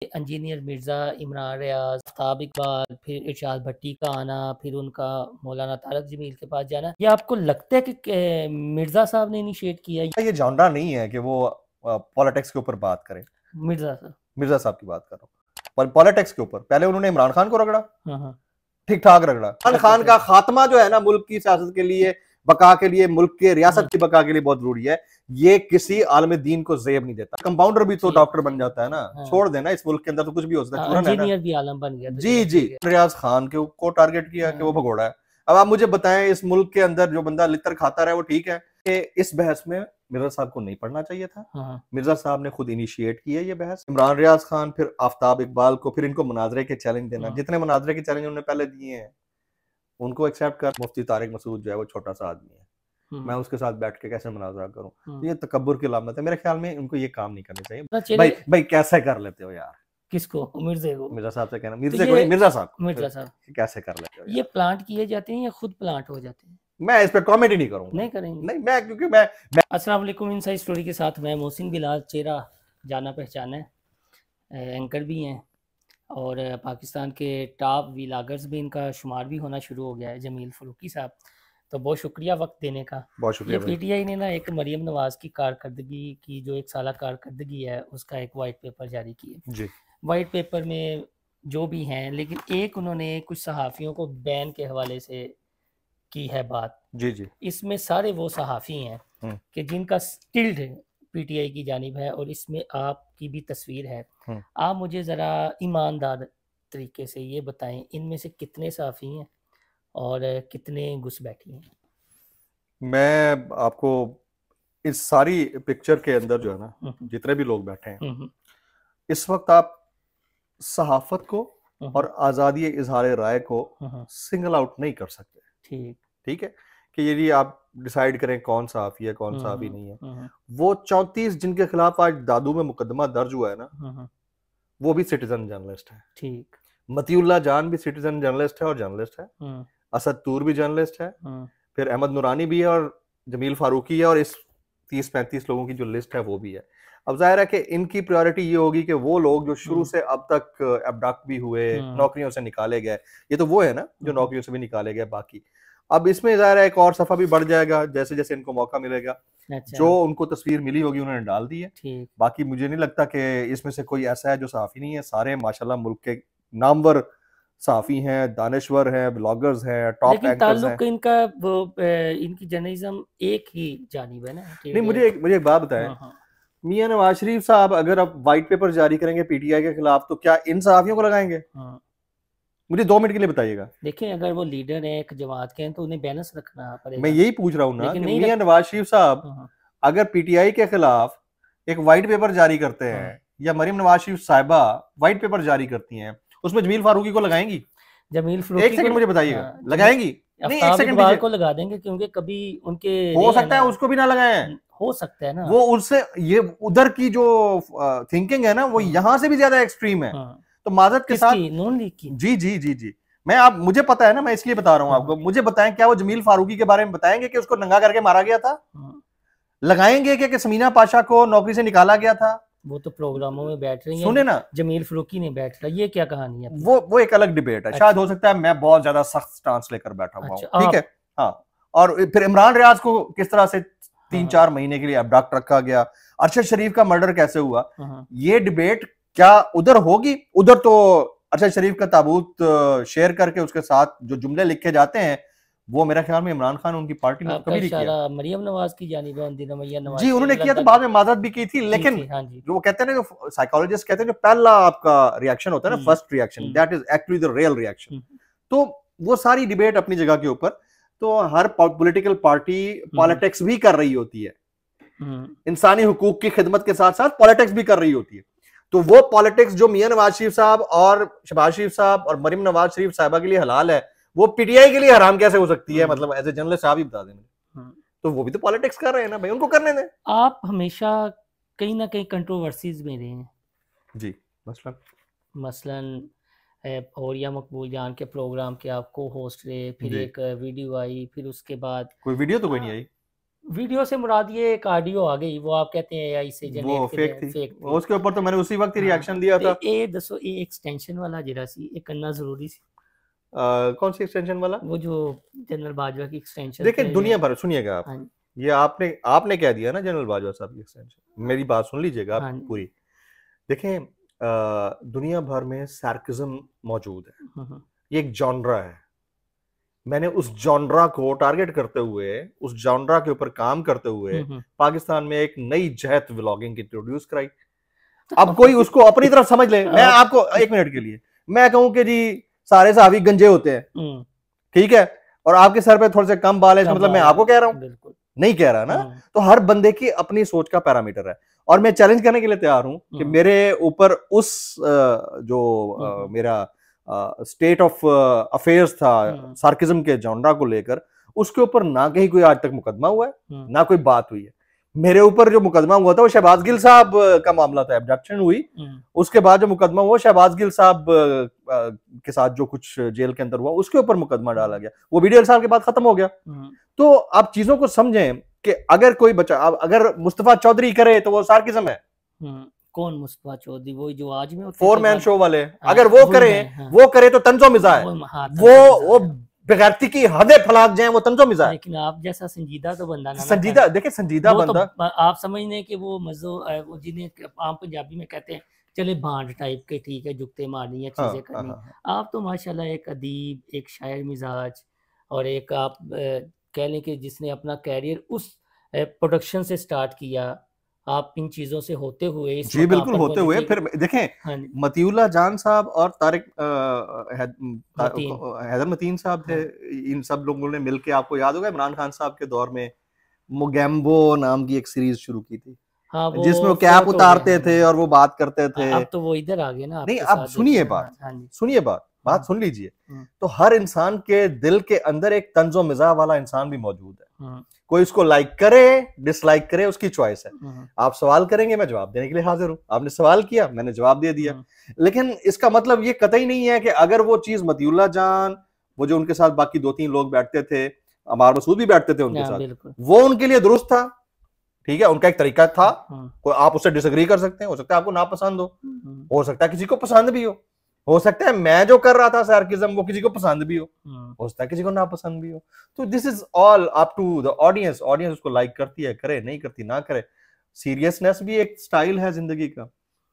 Engineer Mirza, Imran Riaz, Aftab Iqbal, फिर इरशाद भट्टी का आना, फिर उनका मौलाना तारक जमील के पास जाना, ये आपको लगता है कि मिर्ज़ा साहब ने इनिशिएट किया? ये जॉनरा नहीं है कि वो पॉलिटिक्स के ऊपर बात करें। मिर्ज़ा साहब की बात कर रहा हूँ, पॉलिटिक्स के ऊपर। पहले उन्होंने इमरान खान को रगड़ा, हाँ, ठीक ठाक रगड़ा। इमरान खान का खात्मा जो है ना, मुल्क की सियासत के लिए, बका के लिए, मुल्क के रियासत की बका के लिए बहुत जरूरी है। ये किसी आलम दीन को जेब नहीं देता। कंपाउंडर भी तो डॉक्टर बन जाता है ना, छोड़ देना। इस मुल्क के अंदर तो कुछ भी हो सकता है, चूरन है ना। इंजीनियर भी आलम बन गया। जी जी, रियाज खान को टारगेट किया कि वो भगोड़ा है। अब आप मुझे बताएं, इस मुल्क के अंदर जो बंदा लितर खाता रहा है वो ठीक है? कि इस बहस में मिर्जा साहब को नहीं पढ़ना चाहिए था। मिर्जा साहब ने खुद इनिशिएट किया ये बहस। इमरान रियाज खान, फिर आफ्ताब इकबाल को, फिर इनको मुनाजरे के चैलेंज देना। जितने मुनाजरे के चैलेंज उन्होंने पहले दिए हैं उनको एक्सेप्ट कर। मुफ्ती तारिक मसूद जो है वो छोटा सा आदमी है, मैं उसके साथ बैठ के कैसे मुनाजरा करूं? तो ये तकब्बुर की अलामत है। मेरे ख्याल में उनको ये काम नहीं करने चाहिए। भाई कैसे कर लेते हो यार? किसको? मिर्जा साहब से कहना, मिर्जा साहब कैसे कर लेते हो? ये प्लांट किए जाते हैं या खुद प्लांट हो जाते हैं? मैं इस पे कमेंट ही नहीं करूंगा। नहीं करेंगे? नहीं, मैं क्योंकि मैं अस्सलाम वालेकुम। इनसाइड स्टोरी के साथ मैं मोहसिन बिलाल, चेहरा जाना पहचाना है, एंकर भी हैं और पाकिस्तान के टॉप व्लॉगर्स भी इनका शुमार भी होना शुरू हो गया है, जमील फरूकी साहब। तो बहुत शुक्रिया वक्त देने का। बहुत शुक्रिया। पीटीआई ने ना एक मरियम नवाज की कारकर्दगी की जो 1 साल कारकर्दगी है उसका एक वाइट पेपर जारी किया जी। वाइट पेपर में जो भी हैं, लेकिन एक उन्होंने कुछ सहाफ़ियों को बैन के हवाले से की है बात। जी जी। इसमें सारे वो सहाफ़ी हैं कि जिनका स्टिल्ड पीटीआई की जानिब है और इसमें आपकी भी तस्वीर है। आप मुझे ज़रा ईमानदार तरीके से ये बताएं, इनमें से कितने सहाफ़ी हैं और कितने घुसपैठी हैं? मैं आपको इस सारी पिक्चर के अंदर जो है ना, जितने भी लोग बैठे हैं, इस वक्त आप सहाफत को और आज़ादी इजहार राय को सिंगल आउट नहीं कर सकते। ठीक है कि यदि आप डिसाइड करें कौन सहाफी है कौन सहाफी नहीं है। वो 34 जिनके खिलाफ आज दादू में मुकदमा दर्ज हुआ है ना, वो भी सिटीजन जर्नलिस्ट है। ठीक। मतीउल्लाह जान भी सिटीजन जर्नलिस्ट है और जर्नलिस्ट है। असद तूर भी जर्नलिस्ट है। फिर अहमद नूरानी भी है और जमील फारूकी है, और इस 30-35 लोगों की जो लिस्ट है वो भी है। अब जाहिर है कि इनकी प्रायोरिटी ये होगी कि वो लोग जो शुरू से अब तक अबडक्ट भी हुए, नौकरियों से निकाले गए, ये तो वो है ना जो नौकरियों से भी निकाले गए बाकी। अब इसमें जाहिर है एक और सफा भी बढ़ जाएगा जैसे जैसे इनको मौका मिलेगा। अच्छा। जो उनको तस्वीर मिली होगी उन्होंने डाल दी है। बाकी मुझे नहीं लगता कि इसमें से कोई ऐसा है जो सहाफी नहीं है। सारे माशाल्लाह मुल्क के नामवर सहाफी हैं, दानिश्वर हैं, ब्लॉगर्स हैं, टॉप एंकर्स हैं। ताल्लुक इनका वो इनकी जर्नलिज्म एक ही जानिब है ना? नहीं, मुझे एक बात बताएं, मियां नवाज शरीफ साहब अगर अब व्हाइट पेपर जारी करेंगे पीटीआई के खिलाफ तो क्या इन सहाफियों को लगाएंगे? मुझे 2 मिनट के लिए बताइएगा। देखिए, अगर वो लीडर है एक जमात के हैं तो उन्हें बैलेंस रखना पड़ेगा। मैं यही पूछ रहा हूँ ना कि मियां नवाज शरीफ साहब अगर पीटीआई के खिलाफ एक व्हाइट पेपर जारी करते हैं या मरियम नवाज शरीफ साहिबा व्हाइट पेपर जारी करती हैं, उसमें जमील फारूकी को लगाएंगी? जमील फारूकी, एक सेकंड मुझे बताइएगा, लगाएंगी? नहीं, एक सेकंड को लगा देंगे क्योंकि कभी उनके हो सकता है उसको भी ना लगाएं। हो सकता है ना, वो उससे ये उधर की जो थिंकिंग है ना वो यहाँ से भी ज्यादा एक्सट्रीम है। तो माजरत के साथ नॉन लीग की। जी जी जी जी, मैं आप मुझे पता है ना, मैं इसलिए बता रहा हूँ आपको। मुझे बताएं, क्या वो जमील फारूकी के बारे में बताएंगे कि उसको नंगा करके मारा गया था? लगाएंगे कि समीना पाशा को नौकरी से निकाला गया था? वो तो प्रोग्रामों में बैठ रही है, सुने ना, जमील फारूकी नहीं बैठ रहा। ये क्या कहानी है? वो एक अलग डिबेट है। अच्छा। शायद हो सकता है मैं बहुत ज्यादा सख्त स्टांस लेकर बैठा हुआ हूं। ठीक है, हाँ। और फिर इमरान रियाज को किस तरह से 3-4 महीने के लिए अबडक्ट रखा गया, अरशद शरीफ का मर्डर कैसे हुआ, ये डिबेट क्या उधर होगी? उधर तो अरशद शरीफ का ताबूत शेयर करके उसके साथ जो जुमले लिखे जाते हैं वो मेरा ख्याल में इमरान खान उनकी पार्टी ने कभी नहीं किया। मरियम नवाज की जानिब जी उन्होंने किया, तो बाद में माजरत भी की थी, लेकिन जो वो कहते हैं ना, जो साइकोलॉजिस्ट कहते हैं, जो पहला आपका रिएक्शन होता है ना, first reaction, that is actually the real reaction. तो वो सारी डिबेट अपनी जगह के ऊपर, तो हर पॉलिटिकल पार्टी पॉलिटिक्स भी कर रही होती है, इंसानी हुकूक की खिदमत के साथ साथ पॉलिटिक्स भी कर रही होती है। तो वो पॉलिटिक्स जो मियां नवाज शरीफ साहब और शहबाज शरीफ साहब और मरियम नवाज शरीफ साहिबा के लिए हलाल है, वो पीटीआई के लिए हराम कैसे हो सकती है? मतलब एज ए जर्नलिस्ट आप ही बता दें। तो वो भी तो पॉलिटिक्स कर रहे हैं ना भाई, उनको करने दें। आप हमेशा कहीं ना कहीं कंट्रोवर्सीज में रहे हैं जी। मसलन औरिया मकबूल जान के प्रोग्राम के आप को होस्ट रहे, फिर एक वीडियो आई, फिर उसके बाद कोई वीडियो तो कोई नहीं आई। वीडियो से मुराद ये एक ऑडियो आ गई, वो आप कहते हैं एआई से वो फेक थी, फेक थी। उसके ऊपर तो मैंने उसी वक्त ही रिएक्शन दिया था। ए दसो ये एक्सटेंशन वाला जरा सी ये करना जरूरी सी। कौन सी एक्सटेंशन वाला? वो जो जनरल बाजवा की एक्सटेंशन। देखिए दुनिया भर, सुनिएगा आप, ये आपने कह दिया ना जनरल बाजवा साहब की एक्सटेंशन, मेरी बात सुन लीजिएगा आप पूरी। देखें दुनिया भर में सार्किज्म मौजूद है, ये एक जॉनरा है। मैंने उस जॉनरा को टारगेट करते हुए, उस जॉनरा के ऊपर काम करते हुए पाकिस्तान में एक नई जहत व्लॉगिंग इंट्रोड्यूस कराई। अब कोई उसको अपनी तरफ समझ ले। मैं आपको 1 मिनट के लिए मैं कहूं कि जी सारे सहाबी गंजे होते हैं, ठीक है, और आपके सर पे थोड़े से कम बाल है, मतलब मैं आपको कह रहा हूं, नहीं कह रहा ना। तो हर बंदे की अपनी सोच का पैरामीटर है, और मैं चैलेंज करने के लिए तैयार हूं कि मेरे ऊपर उस जो मेरा स्टेट ऑफ अफेयर्स था सार्किज्म के जॉनरा को लेकर, उसके ऊपर ना कहीं कोई आज तक मुकदमा हुआ है, ना कोई बात हुई है। मेरे ऊपर जो मुकदमा हुआ था वो शहबाज गिल साहब का मामला था, एब्डक्शन हुई, उसके बाद जो मुकदमा हुआ शहबाज गिल साहब के साथ जो कुछ जेल के अंदर हुआ उसके ऊपर मुकदमा डाला गया, वो वीडियो साल के बाद खत्म हो गया। तो आप चीजों को समझें कि अगर कोई बच्चा, अगर मुस्तफा चौधरी करे तो वो सार्किज्म है। कौन मुस्तफा चौधरी? वो जो आज में 4 मैन शो वाले, अगर वो करे तो तंजो मिजा है, वो बेगैरती की हदें फलाक जाए, वो तंजो मिजा है। लेकिन आप जैसा संजीदा तो बंदा ना, संजीदा, देखिए संजीदा बंदा तो आप समझने कि वो मजो वो जिन्हें आम पंजाबी में कहते हैं चले भांड टाइप के, ठीक है, जुगते मारनी है, चीजें करनी। आप तो माशाल्लाह एक अदीब, एक शायर मिजाज, और एक आप कह लें कि जिसने अपना कैरियर उस प्रोडक्शन से स्टार्ट किया, आप इन चीजों से होते हुए, जी बिल्कुल होते हुए, फिर देखें मतीउल्लाह जान साहब और तारिक हैदर मतीन साहब थे, इन सब लोगों ने मिलके, आपको याद होगा इमरान खान साहब के दौर में मोगैम्बो नाम की एक सीरीज शुरू की थी, जिसमें वो कैप उतारते थे और वो बात करते थे। अब तो वो इधर आ गए ना। नहीं, अब सुनिए बात, सुनिए बात सुन लीजिए। तो हर इंसान के दिल के अंदर एक तंजो मिजाज वाला इंसान भी मौजूद है, कोई उसको लाइक करे डिसलाइक करे, उसकी चॉइस है। आप सवाल करेंगे, मैं जवाब देने के लिए हाजिर हूं। आपने सवाल किया, मैंने जवाब दे दिया। लेकिन इसका मतलब ये कतई नहीं है कि अगर वो चीज मतीउल्लाह जान, वो जो उनके साथ बाकी 2-3 लोग बैठते थे, अमार मसूद भी बैठते थे उनके साथ, वो उनके लिए दुरुस्त था, ठीक है, उनका एक तरीका था। कोई आप उससे डिसएग्री कर सकते हैं, हो सकता है आपको नापसंद हो सकता है किसी को पसंद भी हो सकता है मैं जो कर रहा था सार्किज्म वो किसी को पसंद भी हो सकता है किसी को नापसंद भी हो। तो this is all up to the audience. Audience उसको लाइक करती है, करे, नहीं करती ना करे। सीरियसनेस भी एक स्टाइल है जिंदगी का,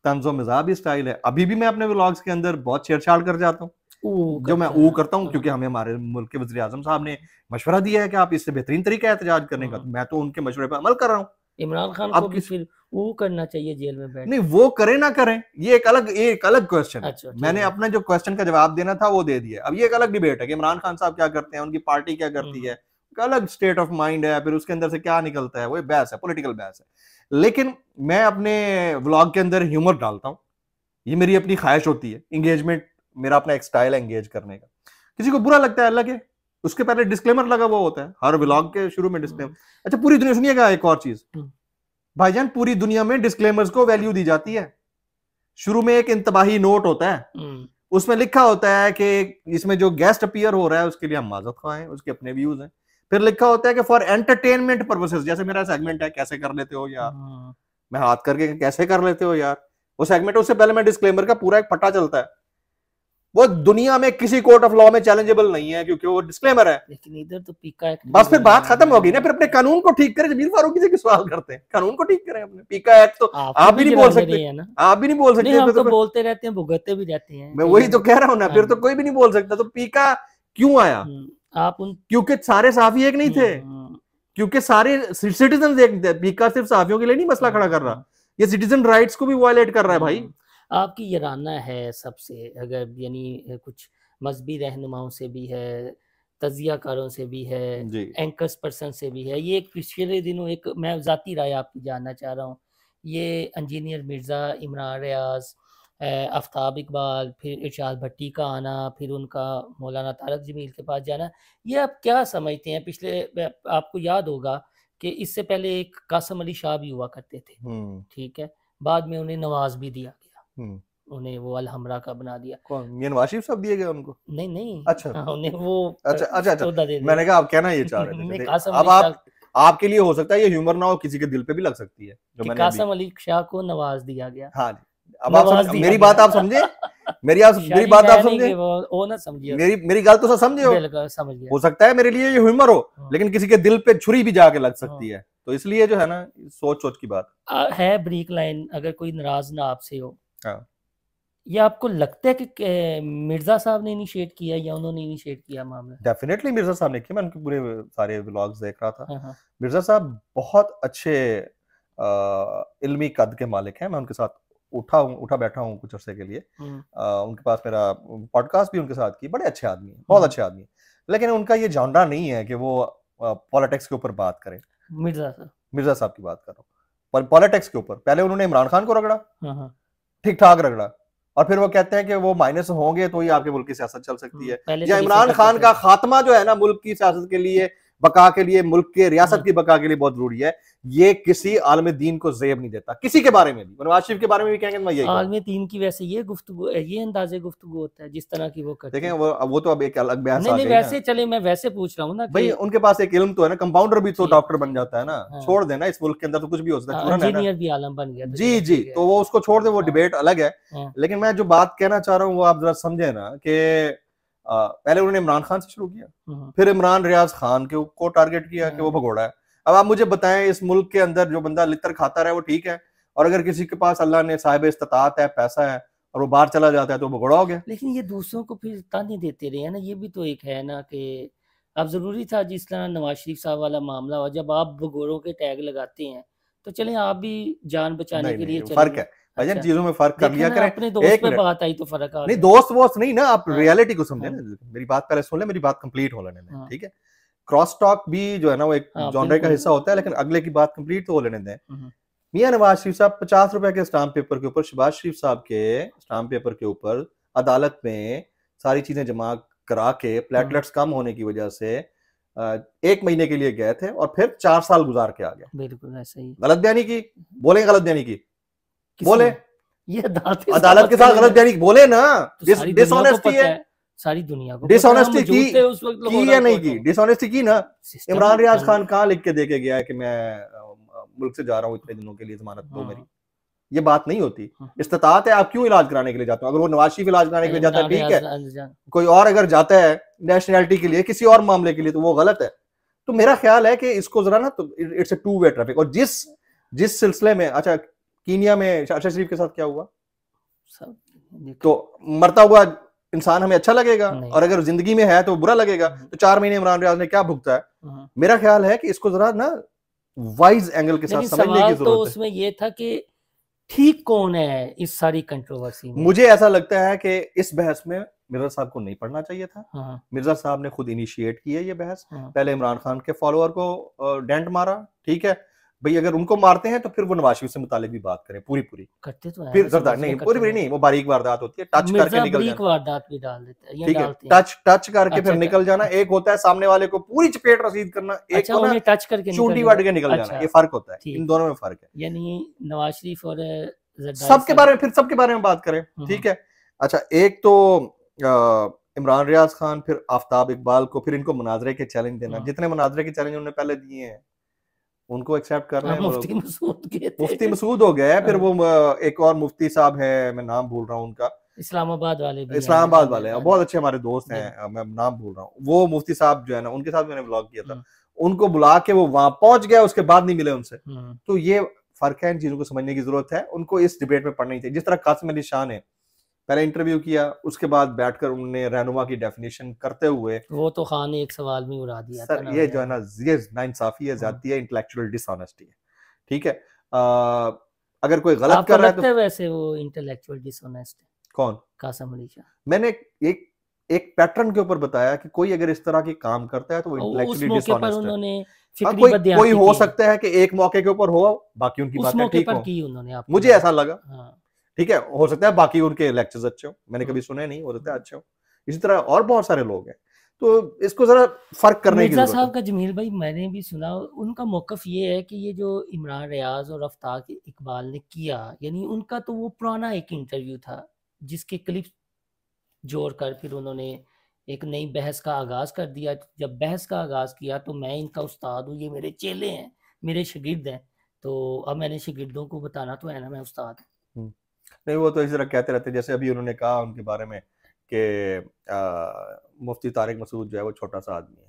तंजो मिजाज भी स्टाइल है। अभी भी मैं अपने व्लॉग्स के अंदर बहुत छेड़छाड़ कर जाता हूँ, जो मैं करता हूँ, क्योंकि हमें हमारे मुल्क के वज़ीर आज़म साहब ने मशवरा दिया है कि आप इससे बेहतरीन तरीका है एहतजाज करने का, तो मैं तो उनके मशवरे पर अमल कर रहा हूँ। इमरान खान को भी फिर वो करना चाहिए जेल में बैठ, नहीं वो करे ना करें, ये एक अलग क्वेश्चन है। अच्छा, मैंने अपना जो क्वेश्चन का जवाब देना था वो दे दिया। अब ये एक अलग डिबेट है कि इमरान खान साहब क्या करते हैं, उनकी पार्टी क्या करती है, अलग स्टेट ऑफ माइंड है, फिर उसके अंदर से क्या निकलता है, वो बहस है, पॉलिटिकल बहस है। लेकिन मैं अपने व्लॉग के अंदर ह्यूमर डालता हूँ, ये मेरी अपनी ख्वाहिश होती है, एंगेजमेंट मेरा अपना एक स्टाइल है एंगेज करने का। किसी को बुरा लगता है लगे, उसके पहले डिस्क्लेमर लगा वो होता है हर व्लॉग के शुरू में, डिस्क्लेमर। अच्छा पूरी दुनिया, सुनिएगा एक और चीज भाईजान, पूरी दुनिया में डिस्क्लेमर्स को वैल्यू दी जाती है। शुरू में एक इंतबाही नोट होता है, उसमें लिखा होता है कि इसमें जो गेस्ट अपीयर हो रहा है उसके लिए हम माजरत ख्वाह हैं, उसके अपने व्यूज हैं। फिर लिखा होता है कि फॉर एंटरटेनमेंट पर्पसेस, जैसे मेरा सेगमेंट है कैसे कर लेते हो यार, मैं हाथ करके कैसे कर लेते हो यार, वो सेगमेंट, उससे पहले मैं डिस्क्लेमर का पूरा एक पट्टा चलता है। वो दुनिया में किसी कोर्ट ऑफ लॉ में चैलेंजेबल नहीं है क्योंकि वो डिस्क्लेमर है। लेकिन इधर तो पीका एक्ट, बस फिर बात खत्म होगी ना। फिर अपने कानून को ठीक करें। जमीर फारूकी से सवाल करते हैं, कानून को ठीक करें अपने। पीका एक्ट तो आप भी नहीं बोल सकते, आप भी नहीं बोल सकते, हम तो बोलते रहते हैं, भुगतते भी रहते हैं। मैं वही तो कह रहा हूँ ना, फिर तो कोई भी नहीं बोल सकता। तो पीका क्यों आया? आप क्योंकि सारे सहाफी एक नहीं थे, क्योंकि सारे सिटीजन एक थे। पीका सिर्फ सहाफियों के लिए नहीं मसला खड़ा कर रहा, ये सिटीजन राइट्स को भी वायलेट कर रहा है भाई। आपकी ये राना है सबसे, अगर यानी कुछ मजहबी रहनुमाओं से भी है, तजियाकारों से भी है, एंकर्स पर्सन से भी है। ये पिछले दिनों एक मैं ज़ाती राय आपकी जानना चाह रहा हूँ, ये इंजीनियर मिर्ज़ा, इमरान रियाज, आफ्ताब इकबाल, फिर इरशाद भट्टी का आना, फिर उनका मौलाना तारक जमील के पास जाना, ये आप क्या समझते हैं? पिछले आपको याद होगा कि इससे पहले एक कासम अली शाह भी हुआ करते थे, ठीक है, बाद में उन्हें नवाज भी दिया गया, उन्हें वो अलहमरा का बना दिया। कौन? ये नवाज शरीफ साहब दिए गए उनको? नहीं, अच्छा उन्हें वो अच्छा मैंने कहा आप कहना ये चाह रहे थे। अब आपके लिए हो सकता है ये ह्यूमर ना हो, किसी के दिल पे भी लग सकती है, जो मैंने कासम अली शाह को नवाज दिया गया। हाँ जी, अब आप मेरी बात आप समझे, मेरी बात आप समझे, वो ना समझिए, मेरी गल तो समझे हो, बिल्कुल समझ गया। हो सकता है मेरे लिए ये ह्यूमर हो, लेकिन किसी के दिल पे छुरी भी जाके लग सकती है, तो इसलिए जो है ना, सोच सोच की बात है। ब्रेक लाइन, अगर कोई नाराज ना आपसे हो, हाँ, या आपको लगता है कि मिर्जा साहब ने इनिशिएट किया या उन्होंने इनिशिएट किया मामला? डेफिनेटली मिर्जा साहब ने किया, मैं उनके पूरे सारे व्लॉग्स देख रहा था। मिर्जा साहब बहुत अच्छे इल्मी कद के मालिक हैं, मैं उनके साथ उठा बैठा हूँ कुछ अरसे के लिए। उनके पास मेरा पॉडकास्ट भी उनके साथ की, बड़े अच्छे आदमी हैं, बहुत अच्छे आदमी हैं, लेकिन उनका ये जॉनरा नहीं है कि वो पॉलिटिक्स के ऊपर बात करें। मिर्जा साहब की बात कर रहा हूँ, पॉलिटिक्स के ऊपर। पहले उन्होंने इमरान खान को रगड़ा, ठीक ठाक रगड़ा, और फिर वो कहते हैं कि वो माइनस होंगे तो ही आपके मुल्क की सियासत चल सकती है, या इमरान खान का खात्मा जो है ना मुल्क की सियासत के लिए, बका के लिए, मुल्क के रियासत की बका के लिए बहुत जरूरी है। ये किसी आलम दीन को ज़ेब नहीं देता, किसी के बारे में भी। नवाज शरीफ के बारे में भी कहेंगे, मैं यही आलम दीन की वैसे ये गुफ्तगू, ये अंदाजे गुफ्तगू होता है जिस तरह की वो करते हैं। देखें वो तो अब एक अलग बहस आ गई। वैसे चले, मैं वैसे पूछ रहा हूँ ना, भाई उनके पास एक इल्म तो है ना, कंपाउंडर भी तो डॉक्टर बन जाता है ना। छोड़ देना, इस मुल्क के अंदर तो कुछ भी हो सकता है, इंजीनियर भी आलम बन गया। जी जी, तो वो उसको छोड़ दे, वो डिबेट अलग है। लेकिन मैं जो बात कहना चाह रहा हूँ वो आप जरा समझे ना, कि पहले उन्होंने इमरान खान से शुरू किया, फिर इमरान रियाज खान को टारगेट किया कि वो भगोड़ा है। अब आप मुझे बताएं, इस मुल्क के अंदर जो बंदा लितर खाता रहा है वो ठीक है, और अगर किसी के पास अल्लाह ने साहिब इस्तात है, पैसा है, और वो बाहर चला जाता है तो भगोड़ा हो गया। लेकिन ये दूसरों को फिर ताने देते रहे हैं ना, ये भी तो एक है ना, कि अब जरूरी था जिस तरह नवाज शरीफ साहब वाला मामला हुआ, जब आप भगोड़ों के टैग लगाते हैं तो चले आप भी जान बचाने के लिए फर्क है भाईजान, चीजों में फर्क कर लिया करें। अपने दोस्त पे बात आई तो फर्क आ गया। नहीं, दोस्त नहीं ना, आप रियलिटी को समझे ना। मेरी बात पहले सुन ले, मेरी बात कंप्लीट हो लेने दें, ठीक है। क्रॉस टॉक भी जो है ना वो एक जॉनरे का हिस्सा होता है, लेकिन अगले की बात कंप्लीट तो हो लेने दें। मियां नवाज शरीफ साहब 50 रुपए के स्टाम्प पेपर के ऊपर, शहबाज शरीफ साहब के स्टाम्प पेपर के ऊपर अदालत में सारी चीजें जमा करा के, प्लेटलेट्स कम होने की वजह से 1 महीने के लिए गए थे, और फिर 4 साल गुजार के आ गए। बिल्कुल ऐसा ही। गलत बयानी की, बोले गलत बयानी की, बोले ये अदालत के साथ गलत बयानी बोले ना, डिसऑनेस्टी है, सारी दुनिया को डिसऑनेस्टी की या नहीं की, डिसऑनेस्टी की ना। इमरान रियाज खान कहाँ लिख के दे के गया है कि मैं मुल्क से जा रहा हूँ इतने दिनों के लिए, जमानत दो मेरी? ये बात नहीं होती। इस्तात है, आप क्यों इलाज कराने के लिए जाते हो? अगर वो नवाज शरीफ इलाज कराने के लिए जाता है ठीक है, कोई और अगर जाता है नेशनैलिटी के लिए, किसी और मामले के लिए, तो वो गलत है। तो मेरा ख्याल है कि इसको जरा ना, तो it's a two way traffic. और जिस सिलसिले में, अच्छा कीनिया में अरशद शरीफ के साथ क्या हुआ, तो मरता हुआ इंसान हमें अच्छा लगेगा, और अगर जिंदगी में है तो बुरा लगेगा। तो 4 महीने इमरान रियाज ने क्या भुगता है? मेरा ख्याल है कि इसको जरा ना वाइज एंगल के साथ समझने की जरूरत है। तो उसमें ये था कि ठीक कौन है इस सारी कंट्रोवर्सी में? मुझे ऐसा लगता है कि इस बहस में मिर्जा साहब को नहीं पढ़ना चाहिए था। मिर्जा साहब ने खुद इनिशिएट की है ये बहस। पहले इमरान खान के फॉलोअर को डेंट मारा, ठीक है भाई, अगर उनको मारते हैं तो फिर वो नवाज शरीफ से मुतालिक भी बात करें, पूरी करते तो हैं, फिर नहीं पूरी नहीं, वो बारीक वारदात होती है, टच करके निकल जाना, वारदात भी डाल देते हैं, ठीक है, टच करके फिर निकल जाना। एक होता है सामने वाले को पूरी चपेट रसीद करना, एक को ना टच करके चूंटी वाट के निकल जाना। ये फर्क होता है, इन दोनों में फर्क है। यानी नवाज शरीफ और सबके बारे में बात करें, ठीक है। अच्छा, एक तो इमरान रियाज खान, फिर आफ्ताब इकबाल को फिर इनको मुनाजरे के चैलेंज देना। जितने मुनाजरे के चैलेंज उन्होंने पहले दिए हैं उनको एक्सेप्ट कर रहे हैं। मुफ्ती मसूद हो गया है, फिर वो एक और मुफ्ती साहब है, मैं नाम भूल रहा हूँ उनका, इस्लामाबाद वाले हैं, बहुत अच्छे हमारे दोस्त हैं, मैं नाम भूल रहा हूँ। वो मुफ्ती साहब जो है ना, उनके साथ मैंने व्लॉग किया था, उनको बुला के वो वहां पहुंच गया, उसके बाद नहीं मिले उनसे। तो ये फर्क है, इन चीजों को समझने की जरूरत है, उनको इस डिबेट में पढ़ना चाहिए। जिस तरह कासिम अली शाह ने पहले इंटरव्यू किया, उसके बाद बैठकर उन्होंने रहनुमा की डेफिनेशन करते हुए, वो तो खान ने एक सवाल में उड़ा दिया सर था ये जो है ना, ये नाइंसाफी है, ज्यादती है, इंटेलेक्चुअल डिसऑनेस्टी है, ठीक है। अगर कोई गलत कर रहा है तो वैसे वो इंटेलेक्चुअल डिसऑनेस्ट है कौन? कासिम अली शाह। मैंने एक पैटर्न के ऊपर बताया कि कोई अगर इस तरह की काम करता है तो वो इंटेलेक्चुअली डिसऑनेस्ट है। कोई हो सकता है कि एक मौके के ऊपर हो, बाकी उनकी बातें ठीक हो, मुझे ऐसा लगा, ठीक है। हो सकता है बाकी उनके लेक्चर्स अच्छे हो, मैंने कभी सुने नहीं, हो सकता है अच्छे हो। इसी तरह और बहुत सारे लोग हैं, तो इसको जरा फर्क करने की जरूरत है। साहब का जमील भाई मैंने भी सुना, उनका मौकफ ये है कि ये जो इमरान रियाज और आफ्ताब इकबाल ने किया, यानी उनका तो वो पुराना एक इंटरव्यू था जिसके क्लिप जोड़कर फिर उन्होंने एक नई बहस का आगाज़ कर दिया। जब बहस का आगाज़ किया तो मैं इनका उस्ताद हूँ, ये मेरे चेले हैं, मेरे शागिर्द हैं, तो अब मैंने शागिर्दों को बताना तो है ना मैं उस्ताद हूँ। नहीं, वो तो इस तरह कहते रहते हैं, जैसे अभी उन्होंने कहा उनके बारे में कि मुफ्ती तारिक मसूद जो है वो छोटा सा आदमी है,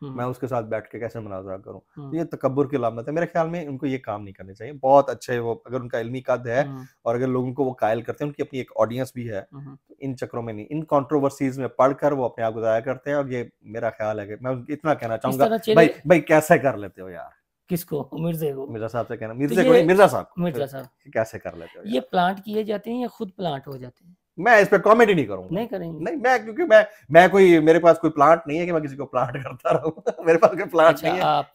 मैं उसके साथ बैठ के कैसे मुनाजरा करूं, तो ये तकब्बुर की अलामत है। मेरे ख्याल में उनको ये काम नहीं करने चाहिए। बहुत अच्छे वो, अगर उनका इल्मी कद है और अगर लोगों को वो कायल करते हैं, उनकी अपनी एक ऑडियंस भी है, तो इन चक्करों में नहीं, इन कंट्रोवर्सीज में पढ़कर वो अपने आप को ज़ाया करते हैं। और ये मेरा ख्याल है कि मैं इतना कहना चाहूंगा, भाई कैसे कर लेते हो यार? किसको? मिर्जे को? मिर्जा साहब से कहना, मिर्जे को नहीं, मिर्जा साहब कैसे कर लेते हो ये प्लांट किए जाते हैं या खुद प्लांट हो जाते हैं? मैं इस पे कमेंट ही नहीं करूंगा। नहीं करेंगे? नहीं, मैं क्योंकि मैं कोई, मेरे पास कोई प्लांट नहीं है कि मैं किसी को प्लांट करता रहूं। मेरे पास कोई प्लांट अच्छा, नहीं है। आप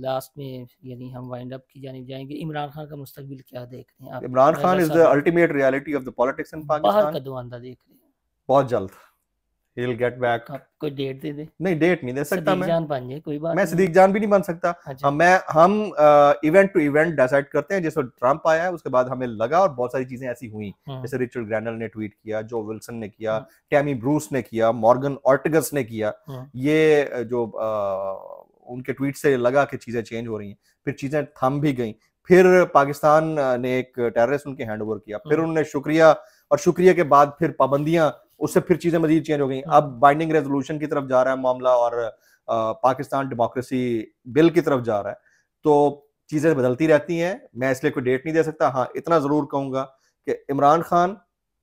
लास्ट में यानी हम वाइंड अप की जानिब जाएंगे, इमरान खान का मुस्तकबिल क्या देख रहे हैं आप? Imran Khan is the ultimate reality of the politics in Pakistan. बाहर कदों आंदा देख रहे हैं? बहुत जल्द he'll get back। आप कोई डेट दे दे? नहीं, डेट नहीं दे सकता मैं। जान बन जाए, कोई बात मैं सदीक जान भी नहीं बन सकता। अच्छा। हम इवेंट टू इवेंट डिसाइड करते हैं। जैसे ट्रंप आया उसके बाद हमें लगा, और बहुत सारी चीजें ऐसी हुई, जैसे रिचर्ड ग्रैनल ने ट्वीट किया, जो विल्सन ने किया, टैमी ब्रूस ने किया, मॉर्गन ऑर्टिगस ने किया, ये जो उनके ट्वीट से लगा कि चीजें चेंज हो रही हैं। फिर चीजें थम भी गई। फिर पाकिस्तान ने एक टेररिस्ट उनके हैंड ओवर किया, फिर उन्होंने शुक्रिया, और शुक्रिया के बाद फिर पाबंदियां, उससे फिर चीजें मजीद चेंज हो गई। अब बाइंडिंग रेजोल्यूशन की तरफ जा रहा है मामला, और पाकिस्तान डेमोक्रेसी बिल की तरफ जा रहा है। तो चीजें बदलती रहती हैं, मैं इसलिए कोई डेट नहीं दे सकता। हाँ, इतना जरूर कहूंगा कि इमरान खान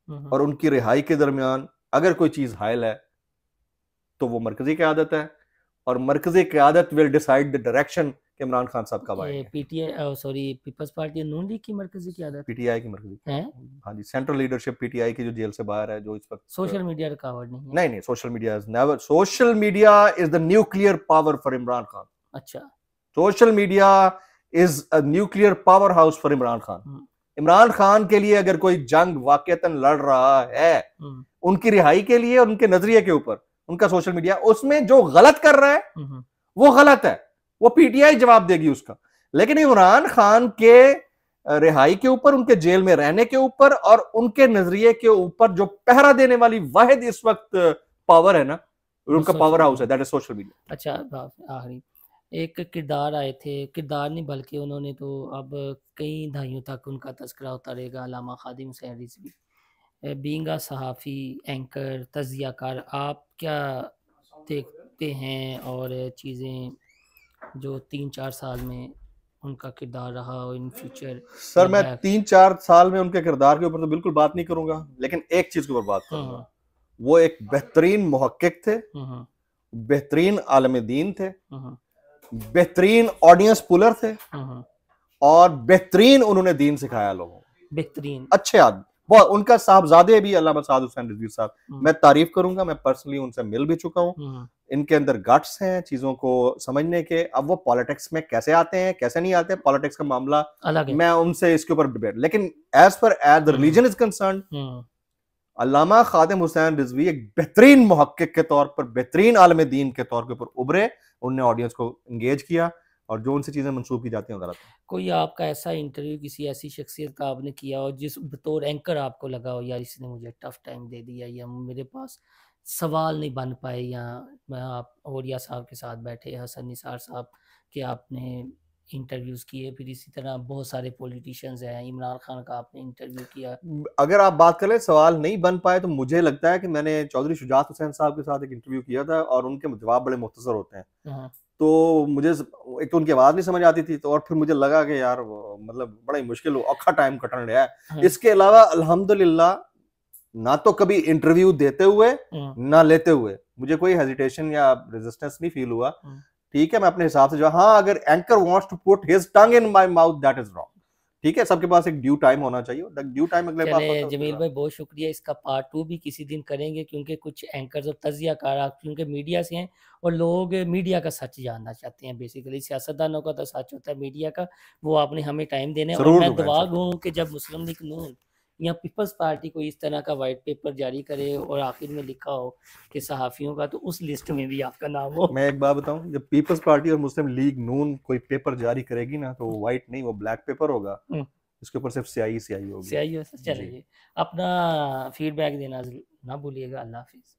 और उनकी रिहाई के दरमियान अगर कोई चीज हायल है तो वो मरकजी क़यादत है, और मरकजी क़यादत विल डिसाइड द डायरेक्शन कि इमरान खान साहब कब आएंगे। पीटीआई, सॉरी, पीपल्स पार्टी नून लीग की मरकजी क़यादत? पीटीआई की मरकजी है? हाँ जी, सेंट्रल लीडरशिप पीटीआई की जो जेल से बाहर है, जो इस वक्त सोशल मीडिया रुकावट नहीं है? नहीं, social media is never, social media is the nuclear power for Imran Khan. अच्छा, social media is a nuclear power house for Imran Khan. Imran Khan के लिए अगर कोई जंग वाकईतन लड़ रहा है उनकी रिहाई के लिए और उनके नजरिए के ऊपर, उनका सोशल मीडिया उसमें जो गलत कर रहा है वो गलत है, वो पीटीआई जवाब देगी उसका। लेकिन इमरान खान के रिहाई के ऊपर, उनके जेल में रहने के ऊपर और उनके नजरिए के ऊपर जो पहरा देने वाली वाहिद इस वक्त पावर है ना, उनका पावर हाउस है, दैट इज सोशल मीडिया। अच्छा, आखिरी एक किरदार आए थे, किरदार नहीं बल्कि उन्होंने तो अब कई दहाइयों तक उनका तस्करा होता रहेगा, अल्लामा खादिम हुसैन रिजवी, बीइंग अ सहाफ़ी, एंकर, तज़कियाकार, आप क्या देखते हैं और चीज़ें जो 3-4 साल में उनका किरदार रहा और इन फ्यूचर? सर, मैं 3-4 साल में उनके किरदार के ऊपर तो बिल्कुल बात नहीं करूंगा, लेकिन एक चीज के ऊपर बात करूंगा। वो एक बेहतरीन मुहक्किक थे, बेहतरीन आलम दीन थे, बेहतरीन ऑडियंस पुलर थे, और बेहतरीन उन्होंने दीन सिखाया लोगों को। बेहतरीन अच्छे आदमी बहुत। उनका साहबजादे भी अल्लामा साद हुसैन रिजवी साहब, मैं तारीफ करूंगा, मैं पर्सनली उनसे मिल भी चुका हूँ। इनके अंदर गट्स हैं चीजों को समझने के। अब वो पॉलिटिक्स में कैसे आते हैं कैसे नहीं आते, पॉलिटिक्स का मामला अलग है, मैं उनसे इसके ऊपर डिबेट, लेकिन as far as the religion is concerned, Allama Khadim Hussain Rizvi एक बेहतरीन मुहक्किक के तौर पर, बेहतरीन आलम दीन के तौर के ऊपर उभरे। उनने ऑडियंस को एंगेज किया, और जो उनसे चीजें मंसूब की जाती हैं गलत है। कोई आपका ऐसा इंटरव्यू किसी ऐसी शख्सियत का आपने किया और जिस बतौर एंकर आपको लगा हो यार इसने मुझे टफ टाइम दे दिया, या मेरे पास सवाल नहीं बन पाए, या मैं आप औलिया साहब के साथ बैठे, हसन निसार साहब के आपने इंटरव्यूज किए, फिर इसी तरह बहुत सारे पॉलिटिशियंस हैं, इमरान खान का आपने इंटरव्यू किया? अगर आप बात करें सवाल नहीं बन पाए, तो मुझे लगता है कि मैंने चौधरी शुजात हुसैन साहब के साथ एक इंटरव्यू किया था, और उनके जवाब बड़े मुख्तसर होते हैं। तो मुझे एक तो उनकी आवाज नहीं समझ आती थी, तो और फिर मुझे लगा कि यार मतलब बड़ा ही मुश्किल औखा टाइम कटन रहा है। इसके अलावा अल्हम्दुलिल्लाह ना तो कभी इंटरव्यू देते हुए ना लेते हुए मुझे कोई हेजिटेशन या रेजिस्टेंस नहीं फील हुआ। ठीक है, मैं अपने हिसाब से जो, हाँ, अगर anchor wants to put his tongue in my mouth, that is wrong. ठीक है, सबके पास एक ड्यू टाइम होना चाहिए, ड्यू टाइम अगले पास होता है। जमील भाई बहुत शुक्रिया, इसका पार्ट 2 भी किसी दिन करेंगे, क्योंकि कुछ एंकर्स और तज्जियाकार क्योंकि मीडिया से हैं और लोग मीडिया का सच जानना चाहते हैं। बेसिकली सियासतदानों का तो सच होता है, मीडिया का वो आपने हमें टाइम देने। और मैं दुआ गूँ कि जब मुस्लिम लीग नून या पीपल्स पार्टी को इस तरह का वाइट पेपर जारी करे और आखिर में लिखा हो कि सहाफ़ियों का, तो उस लिस्ट में भी आपका नाम हो। मैं एक बात बताऊं, जब पीपल्स पार्टी और मुस्लिम लीग नून कोई पेपर जारी करेगी ना, तो व्हाइट नहीं, वो ब्लैक पेपर होगा, इसके ऊपर सिर्फ स्याही होगी। स्याही हो। चलिए, अपना फीडबैक देना ना भूलिएगा। अल्लाह हाफिज़।